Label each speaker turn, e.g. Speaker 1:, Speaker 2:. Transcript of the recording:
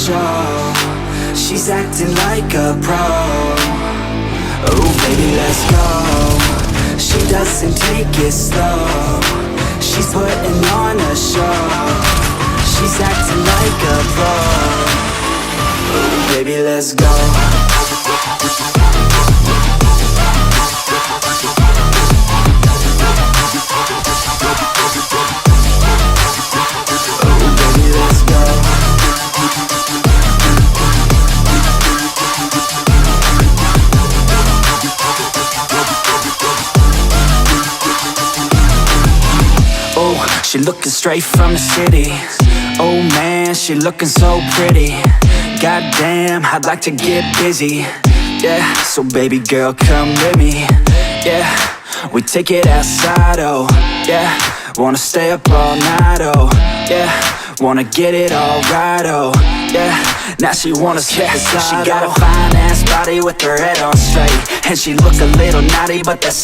Speaker 1: show. She's acting like a pro. Oh baby, let's go. She doesn't take it slow. She's putting on a show. She's acting like a pro. Oh baby, let's go. She looking straight from the city. Oh man, she looking so pretty. Goddamn, I'd like to get busy. Yeah, so baby girl, come with me. Yeah, we take it outside, oh yeah. Wanna stay up all night, oh yeah. Wanna get it all right, oh yeah. Now she wanna skip the slide. She got a fine ass body with her head on straight, and she look a little naughty, but that's